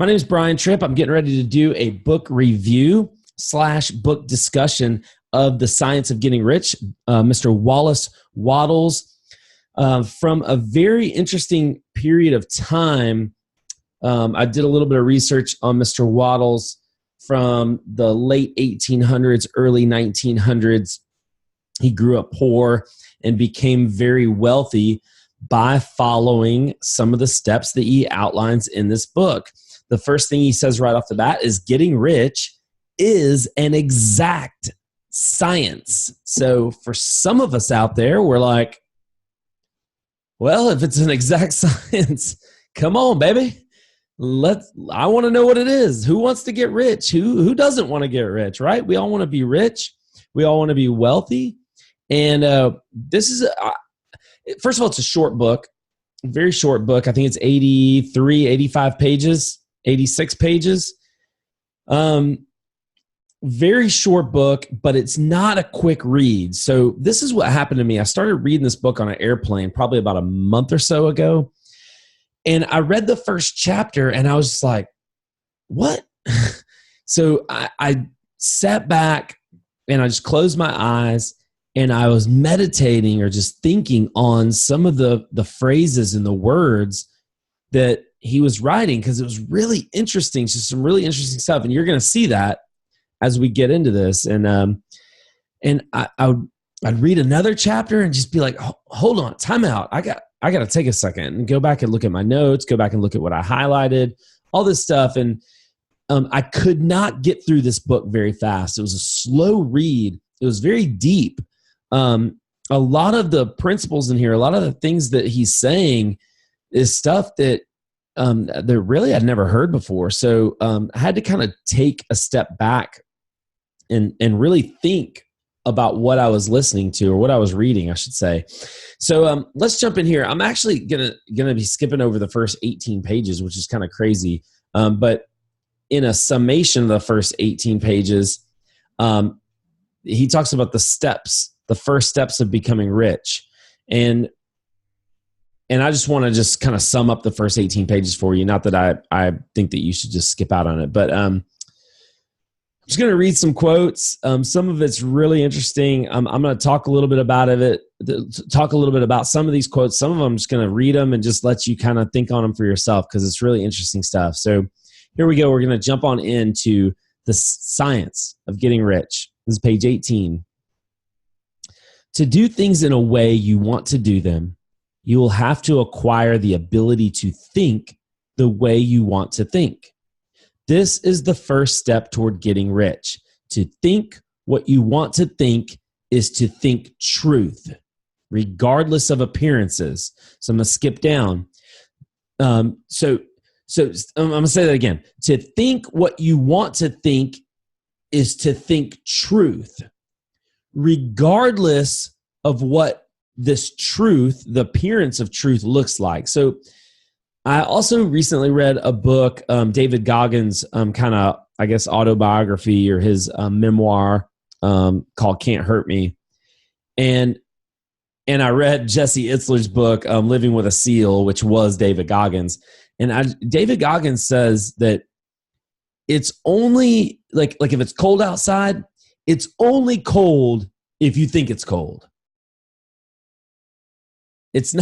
My name is Brian Trippe. I'm getting ready to do a book review / book discussion of The Science of Getting Rich, Mr. Wallace Wattles. From a very interesting period of time, I did a little bit of research on Mr. Wattles from the late 1800s, early 1900s. He grew up poor and became very wealthy by following some of the steps that he outlines in this book. The first thing he says right off the bat is getting rich is an exact science. So for some of us out there, we're like, well, if it's an exact science, come on, baby. I want to know what it is. Who wants to get rich? Who doesn't want to get rich, right? We all want to be rich. We all want to be wealthy. And this is, first of all, it's a short book, very short book. I think it's 83, 85 pages, 86 pages. Very short book, but it's not a quick read. So this is what happened to me. I started reading this book on an airplane probably about a month or so ago. And I read the first chapter and I was just like, what? So I sat back and I just closed my eyes and I was meditating or just thinking on some of the phrases and the words that he was writing, because it was really interesting, just some really interesting stuff. And you're going to see that as we get into this. And I'd read another chapter and just be like, hold on, time out. I got to take a second and go back and look at my notes, go back and look at what I highlighted, all this stuff. And I could not get through this book very fast. It was a slow read. It was very deep. A lot of the principles in here, a lot of the things that he's saying is stuff that really I'd never heard before. So I had to kind of take a step back and really think about what I was listening to, or what I was reading, I should say. So let's jump in here. I'm actually gonna be skipping over the first 18 pages, which is kind of crazy. But in a summation of the first 18 pages, he talks about the first steps of becoming rich. And I just want to kind of sum up the first 18 pages for you. Not that I think that you should just skip out on it, but I'm just going to read some quotes. Some of it's really interesting. I'm going to talk a little bit about some of these quotes. Some of them I'm just going to read them and just let you kind of think on them for yourself, because it's really interesting stuff. So here we go. We're going to jump on into The Science of Getting Rich. This is page 18. To do things in a way you want to do them, you will have to acquire the ability to think the way you want to think. This is the first step toward getting rich. To think what you want to think is to think truth, regardless of appearances. So I'm going to skip down. So I'm going to say that again. To think what you want to think is to think truth, regardless of what this truth, the appearance of truth, looks like. So I also recently read a book, David Goggins' kind of, I guess, autobiography, or his memoir called Can't Hurt Me. And I read Jesse Itzler's book, Living with a Seal, which was David Goggins. And David Goggins says that it's only, like if it's cold outside, it's only cold if you think it's cold. It's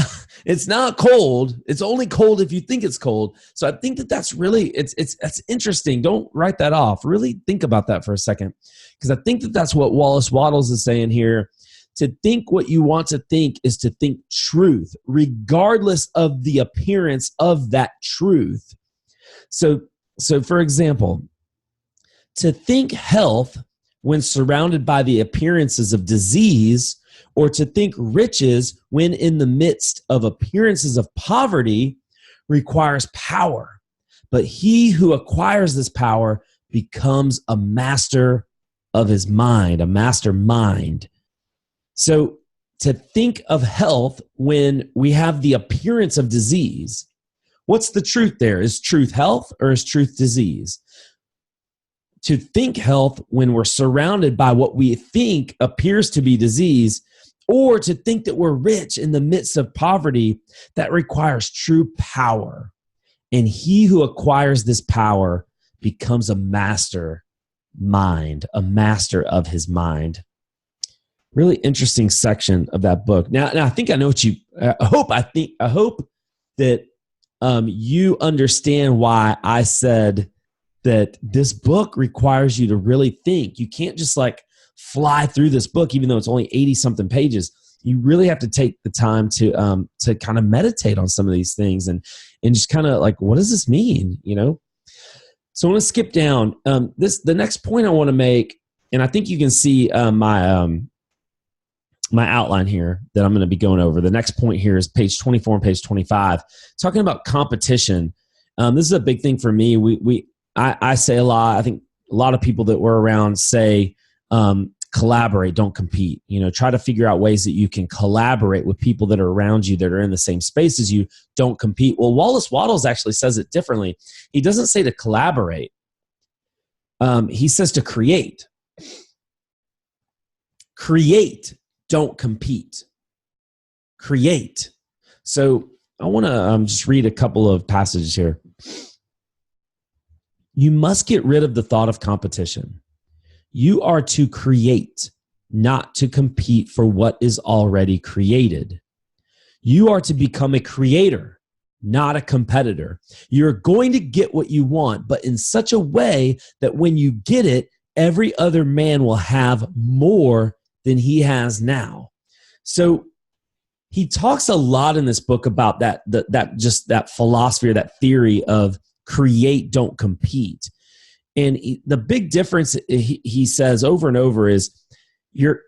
not cold. It's only cold if you think it's cold. So I think that's really, that's interesting. Don't write that off. Really think about that for a second, because I think that's what Wallace Wattles is saying here. To think what you want to think is to think truth, regardless of the appearance of that truth. So for example, to think health when surrounded by the appearances of disease, or to think riches when in the midst of appearances of poverty, requires power. But he who acquires this power becomes a master of his mind, a mastermind. So to think of health when we have the appearance of disease, what's the truth there? Is truth health or is truth disease? To think health when we're surrounded by what we think appears to be disease, or to think that we're rich in the midst of poverty, that requires true power. And he who acquires this power becomes a master mind, a master of his mind. Really interesting section of that book. Now I think I know what you. I hope that you understand why I said that this book requires you to really think. You can't just like fly through this book, even though it's only 80-something pages. You really have to take the time to kind of meditate on some of these things and just kind of like, what does this mean? You know. So I want to skip down. The next point I want to make, and I think you can see my outline here that I'm going to be going over. The next point here is page 24 and page 25, talking about competition. This is a big thing for me. I say a lot. I think a lot of people that we're around say, collaborate, don't compete. You know, try to figure out ways that you can collaborate with people that are around you that are in the same space as you. Don't compete. Well, Wattles actually says it differently. He doesn't say to collaborate. He says to create. Create, don't compete. Create. So I want to just read a couple of passages here. You must get rid of the thought of competition. You are to create, not to compete for what is already created. You are to become a creator, not a competitor. You're going to get what you want, but in such a way that when you get it, every other man will have more than he has now. So he talks a lot in this book about that philosophy or that theory of create, don't compete. And the big difference he says over and over is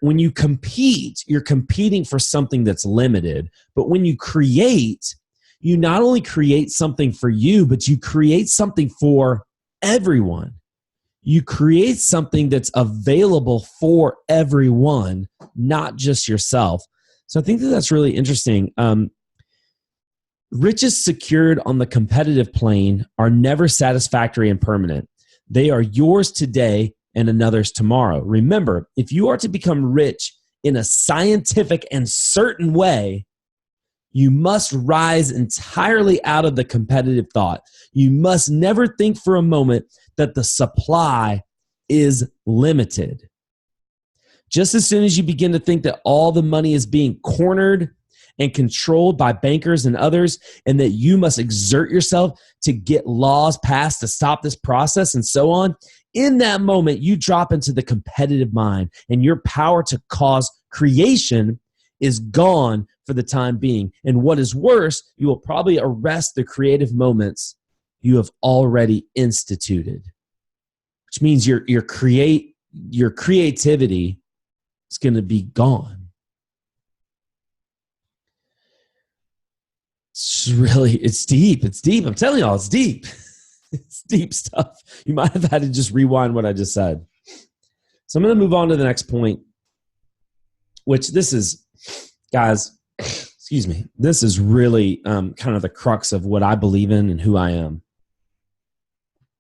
when you compete, you're competing for something that's limited. But when you create, you not only create something for you, but you create something for everyone. You create something that's available for everyone, not just yourself. So I think that's really interesting. Riches secured on the competitive plane are never satisfactory and permanent. They are yours today and another's tomorrow. Remember, if you are to become rich in a scientific and certain way, you must rise entirely out of the competitive thought. You must never think for a moment that the supply is limited. Just as soon as you begin to think that all the money is being cornered and controlled by bankers and others, and that you must exert yourself to get laws passed to stop this process and so on, in that moment, you drop into the competitive mind, and your power to cause creation is gone for the time being. And what is worse, you will probably arrest the creative moments you have already instituted, which means your creativity is going to be gone. It's deep. It's deep. I'm telling y'all, it's deep. It's deep stuff. You might have had to just rewind what I just said. So I'm going to move on to the next point, which this is, guys, excuse me, this is really kind of the crux of what I believe in and who I am.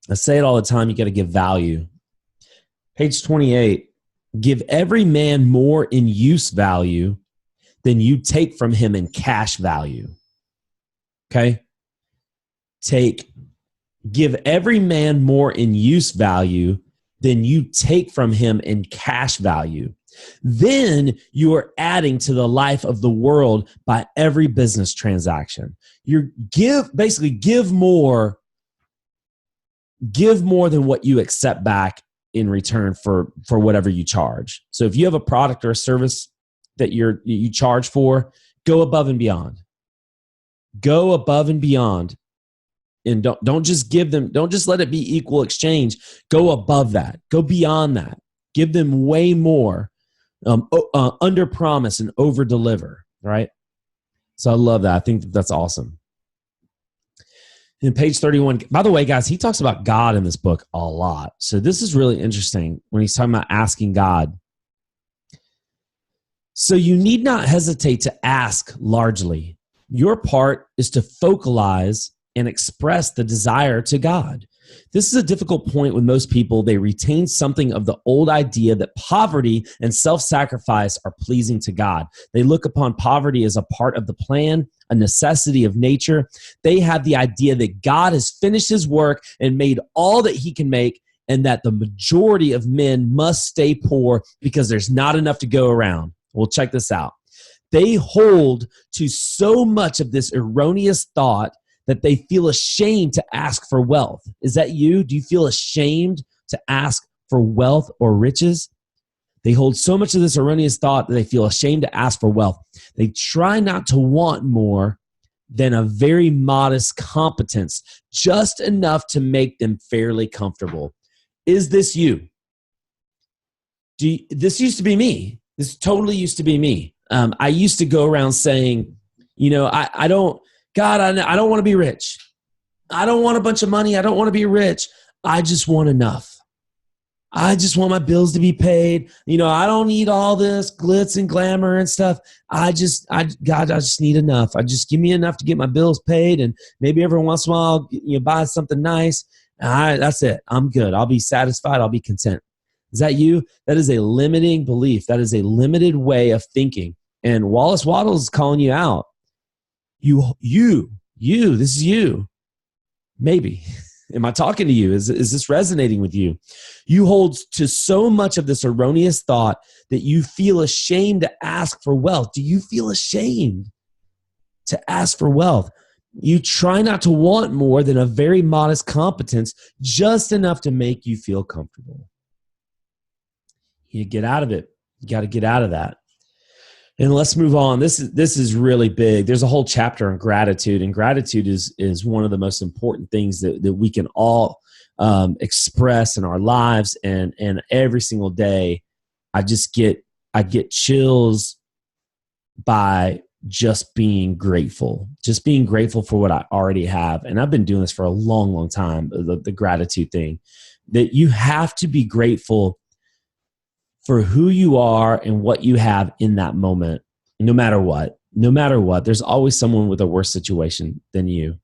I say it all the time, you got to give value. Page 28, give every man more in use value than you take from him in cash value. Okay? Give every man more in use value than you take from him in cash value. Then you are adding to the life of the world by every business transaction. Basically give more than what you accept back in return for whatever you charge. So if you have a product or a service that you charge for, go above and beyond. Go above and beyond. And don't just give them, don't just let it be equal exchange. Go above that. Go beyond that. Give them way more. Under promise and over deliver, right? So I love that. I think that's awesome. In page 31, by the way, guys, he talks about God in this book a lot. So this is really interesting when he's talking about asking God. So you need not hesitate to ask largely. Your part is to focalize and express the desire to God. This is a difficult point with most people. They retain something of the old idea that poverty and self-sacrifice are pleasing to God. They look upon poverty as a part of the plan, a necessity of nature. They have the idea that God has finished his work and made all that he can make, and that the majority of men must stay poor because there's not enough to go around. Well, check this out. They hold to so much of this erroneous thought that they feel ashamed to ask for wealth. Is that you? Do you feel ashamed to ask for wealth or riches? They hold so much of this erroneous thought that they feel ashamed to ask for wealth. They try not to want more than a very modest competence, just enough to make them fairly comfortable. Is this you? This used to be me. This totally used to be me. I used to go around saying, I don't want to be rich. I don't want a bunch of money. I don't want to be rich. I just want enough. I just want my bills to be paid. I don't need all this glitz and glamour and stuff. I just need enough. Just give me enough to get my bills paid, and maybe every once in a while, buy something nice. That's it. I'm good. I'll be satisfied. I'll be content. Is that you? That is a limiting belief. That is a limited way of thinking. And Wallace Wattles is calling you out. You, this is you. Maybe. Am I talking to you? Is this resonating with you? You hold to so much of this erroneous thought that you feel ashamed to ask for wealth. Do you feel ashamed to ask for wealth? You try not to want more than a very modest competence, just enough to make you feel comfortable. You get out of it. You got to get out of that. And let's move on. This is really big. There's a whole chapter on gratitude, and gratitude is one of the most important things that we can all express in our lives. And every single day, I get chills by just being grateful for what I already have. And I've been doing this for a long, long time. The gratitude thing, that you have to be grateful for who you are and what you have in that moment, no matter what. There's always someone with a worse situation than you.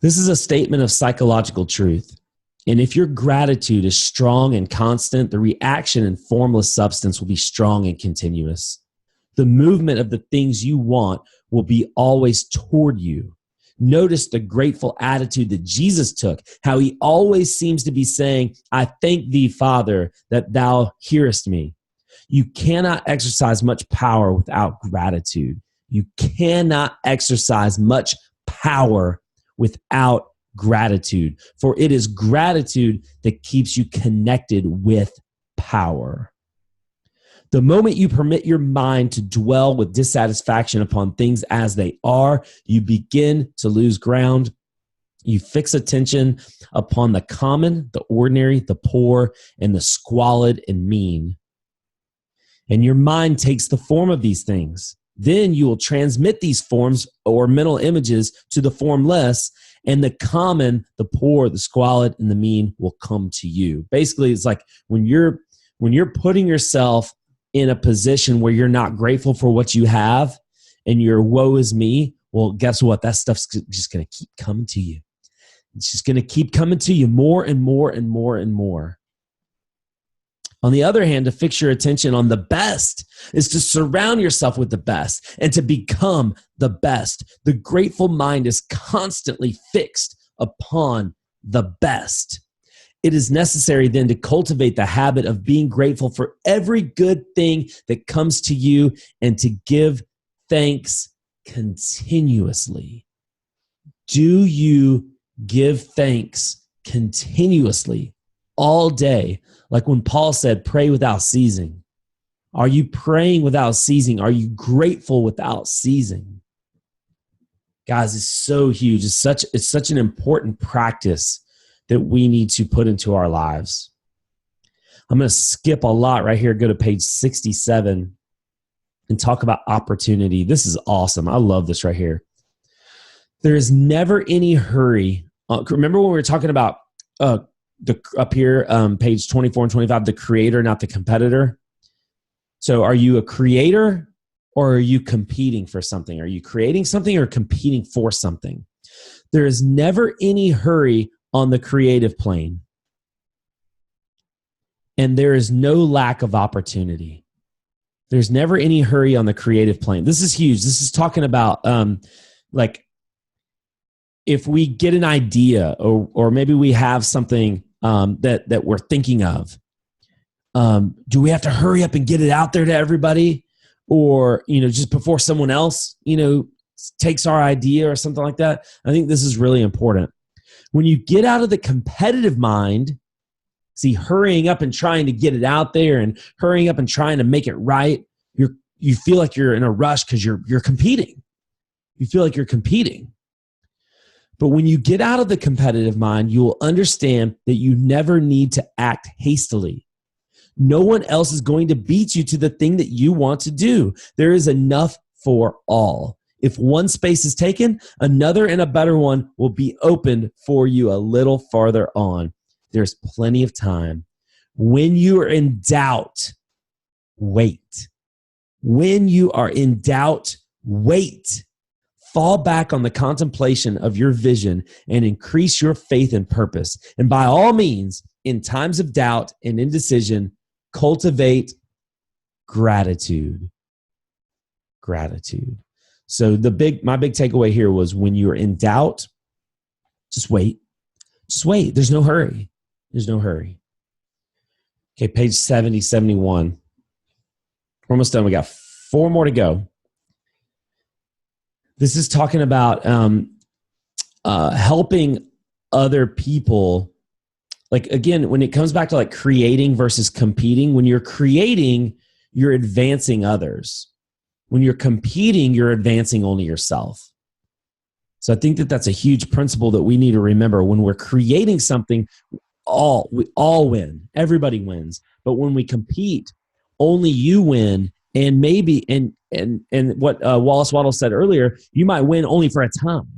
This is a statement of psychological truth. And if your gratitude is strong and constant, the reaction in formless substance will be strong and continuous. The movement of the things you want will be always toward you. Notice the grateful attitude that Jesus took, how he always seems to be saying, I thank thee, Father, that thou hearest me. You cannot exercise much power without gratitude. You cannot exercise much power without gratitude, for it is gratitude that keeps you connected with power. The moment you permit your mind to dwell with dissatisfaction upon things as they are, you begin to lose ground. You fix attention upon the common, the ordinary, the poor, and the squalid and mean. And your mind takes the form of these things. Then you will transmit these forms or mental images to the formless, and the common, the poor, the squalid, and the mean will come to you. Basically, it's like when you're putting yourself in a position where you're not grateful for what you have and your woe is me, well, guess what? That stuff's just going to keep coming to you. It's just going to keep coming to you more and more and more and more. On the other hand, to fix your attention on the best is to surround yourself with the best and to become the best. The grateful mind is constantly fixed upon the best. It is necessary then to cultivate the habit of being grateful for every good thing that comes to you and to give thanks continuously. Do you give thanks continuously all day? Like when Paul said, pray without ceasing. Are you praying without ceasing? Are you grateful without ceasing? Guys, it's so huge. It's such an important practice that we need to put into our lives. I'm going to skip a lot right here, go to page 67 and talk about opportunity. This is awesome. I love this right here. There is never any hurry. Remember when we were talking about up here, page 24 and 25, the creator, not the competitor? So are you a creator or are you competing for something? Are you creating something or competing for something? There is never any hurry on the creative plane. And there is no lack of opportunity. There's never any hurry on the creative plane. This is huge. This is talking about like if we get an idea or maybe we have something that we're thinking of, do we have to hurry up and get it out there to everybody? Or, just before someone else, takes our idea or something like that? I think this is really important. When you get out of the competitive mind, see, hurrying up and trying to get it out there and hurrying up and trying to make it right, you feel like you're in a rush because you're competing. You feel like you're competing. But when you get out of the competitive mind, you will understand that you never need to act hastily. No one else is going to beat you to the thing that you want to do. There is enough for all. If one space is taken, another and a better one will be opened for you a little farther on. There's plenty of time. When you are in doubt, wait. When you are in doubt, wait. Fall back on the contemplation of your vision and increase your faith and purpose. And by all means, in times of doubt and indecision, cultivate gratitude. Gratitude. So my big takeaway here was when you're in doubt, just wait. Just wait. There's no hurry. There's no hurry. Okay, page 70, 71. We're almost done. We got 4 more to go. This is talking about helping other people. Like, again, when it comes back to like creating versus competing, when you're creating, you're advancing others. When you're competing, you're advancing only yourself. So I think that that's a huge principle that we need to remember. When we're creating something, we all win. Everybody wins. But when we compete, only you win. And maybe, and what Wallace said earlier, you might win only for a time,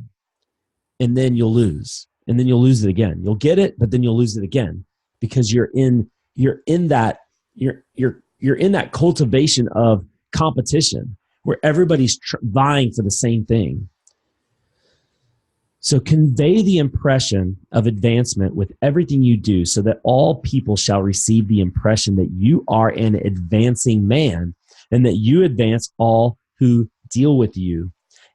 and then you'll lose, and then you'll lose it again. You'll get it, but then you'll lose it again because you're in that cultivation of competition where everybody's vying for the same thing. So convey the impression of advancement with everything you do so that all people shall receive the impression that you are an advancing man and that you advance all who deal with you,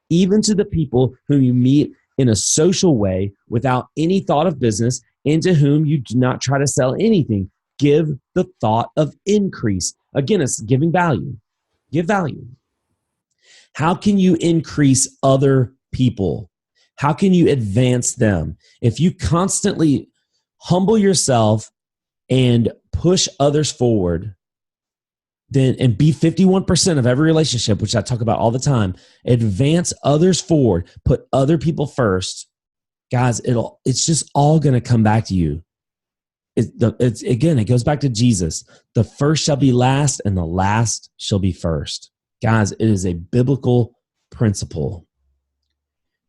even to the people whom you meet in a social way without any thought of business and to whom you do not try to sell anything. Give the thought of increase. Again, it's giving value. Give value. How can you increase other people? How can you advance them? If you constantly humble yourself and push others forward, then and be 51% of every relationship, which I talk about all the time, advance others forward, put other people first, guys, it's just all going to come back to you. It goes back to Jesus. The first shall be last and the last shall be first. Guys, it is a biblical principle.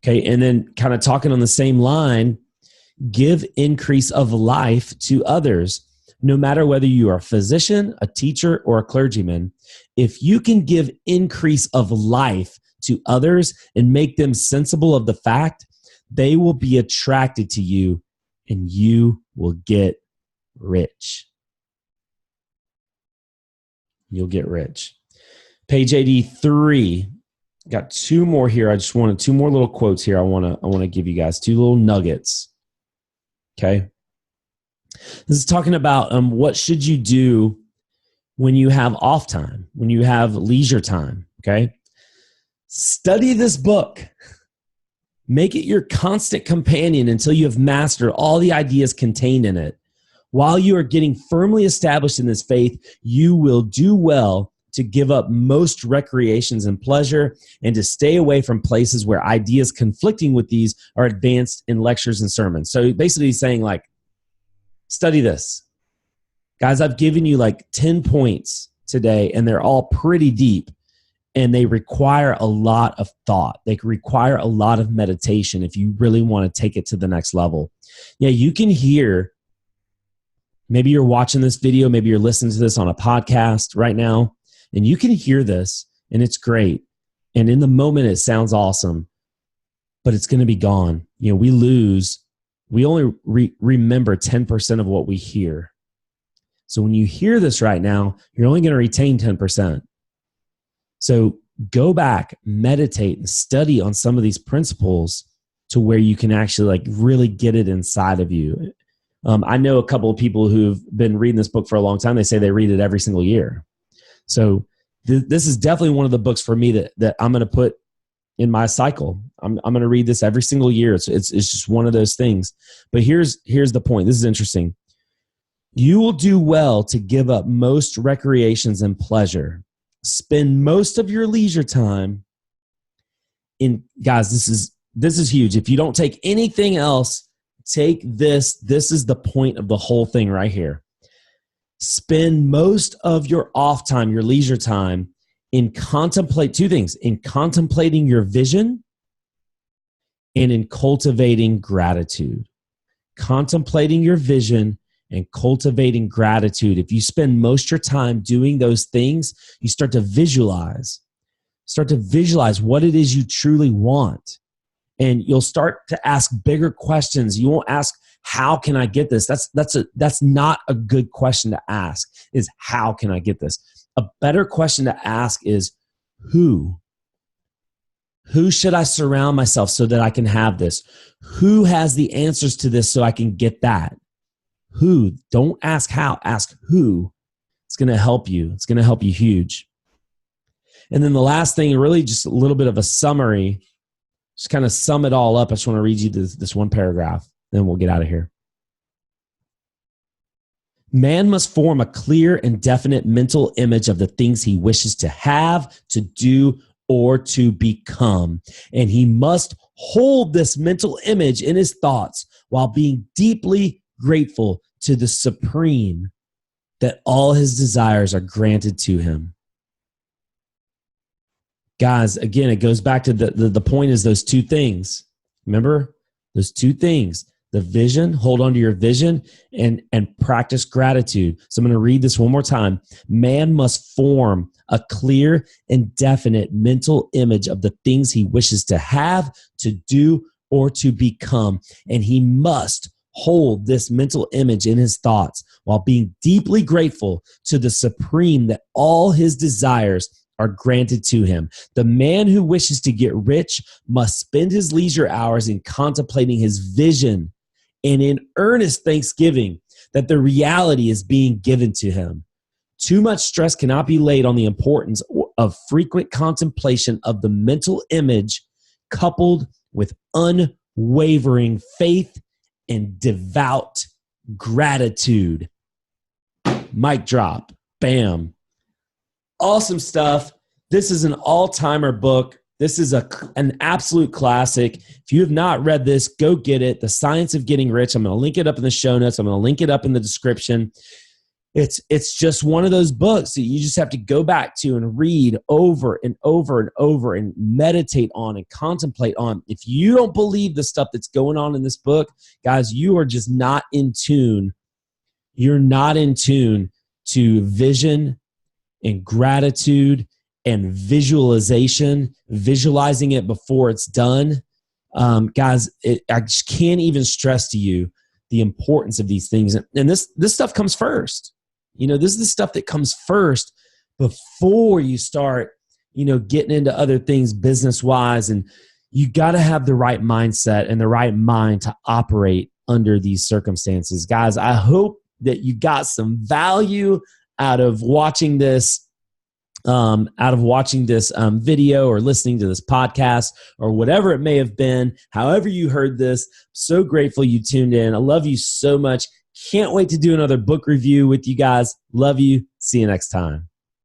Okay, and then kind of talking on the same line, give increase of life to others. No matter whether you are a physician, a teacher, or a clergyman, if you can give increase of life to others and make them sensible of the fact, they will be attracted to you and you will get rich. You'll get rich. Page 83. Got 2 more here. I just wanted 2 more little quotes here. I want to give you guys 2 little nuggets. Okay. This is talking about what should you do when you have off time, when you have leisure time. Okay. Study this book. Make it your constant companion until you have mastered all the ideas contained in it. While you are getting firmly established in this faith, you will do well to give up most recreations and pleasure and to stay away from places where ideas conflicting with these are advanced in lectures and sermons. So basically he's saying, like, study this. Guys, I've given you like 10 points today, and they're all pretty deep, and they require a lot of thought. They require a lot of meditation if you really want to take it to the next level. Yeah, you can hear, maybe you're watching this video, maybe you're listening to this on a podcast right now, and you can hear this, and it's great. And in the moment, it sounds awesome. but it's going to be gone. We only remember 10% of what we hear. So when you hear this right now, you're only going to retain 10%. So go back, meditate, and study on some of these principles to where you can actually like really get it inside of you. I know a couple of people who've been reading this book for a long time. They say they read it every single year. So this is definitely one of the books for me that I'm going to put in my cycle. I'm going to read this every single year. It's just one of those things. But here's the point. This is interesting. You will do well to give up most recreations and pleasure. Spend most of your leisure time in, guys, this is huge. If you don't take anything else, take this. This is the point of the whole thing right here. Spend most of your off time, your leisure time, in two things, in contemplating your vision and in cultivating gratitude. Contemplating your vision and cultivating gratitude. If you spend most of your time doing those things, you start to visualize what it is you truly want. And you'll start to ask bigger questions. You won't ask, how can I get this? That's not a good question to ask, is how can I get this? A better question to ask is who? Who should I surround myself so that I can have this? Who has the answers to this so I can get that? Who? Don't ask how, ask who. It's going to help you. It's going to help you huge. And then the last thing, really just a little bit of a summary, just kind of sum it all up. I just want to read you this one paragraph, then we'll get out of here. Man must form a clear and definite mental image of the things he wishes to have, to do, or to become. And he must hold this mental image in his thoughts while being deeply grateful to the Supreme that all his desires are granted to him. Guys, again, it goes back to the point is those two things. Remember? Those two things. The vision, hold on to your vision, and practice gratitude. So I'm going to read this one more time. Man must form a clear and definite mental image of the things he wishes to have, to do, or to become. And he must hold this mental image in his thoughts while being deeply grateful to the Supreme that all his desires are granted to him. The man who wishes to get rich must spend his leisure hours in contemplating his vision and in earnest thanksgiving that the reality is being given to him. Too much stress cannot be laid on the importance of frequent contemplation of the mental image coupled with unwavering faith and devout gratitude. Mic drop. Bam. Awesome stuff. This is an all-timer book. This is an absolute classic. If you have not read this, go get it. The Science of Getting Rich. I'm going to link it up in the show notes. I'm going to link it up in the description. It's just one of those books that you just have to go back to and read over and over and over and meditate on and contemplate on. If you don't believe the stuff that's going on in this book, guys, you are just not in tune. You're not in tune to vision and gratitude and visualization, visualizing it before it's done. Guys, I just can't even stress to you the importance of these things. And this stuff comes first. This is the stuff that comes first before you start, getting into other things business-wise. And you got to have the right mindset and the right mind to operate under these circumstances. Guys, I hope that you got some value out of watching this video or listening to this podcast or whatever it may have been, however you heard this. So grateful you tuned in. I love you so much. Can't wait to do another book review with you guys. Love you. See you next time.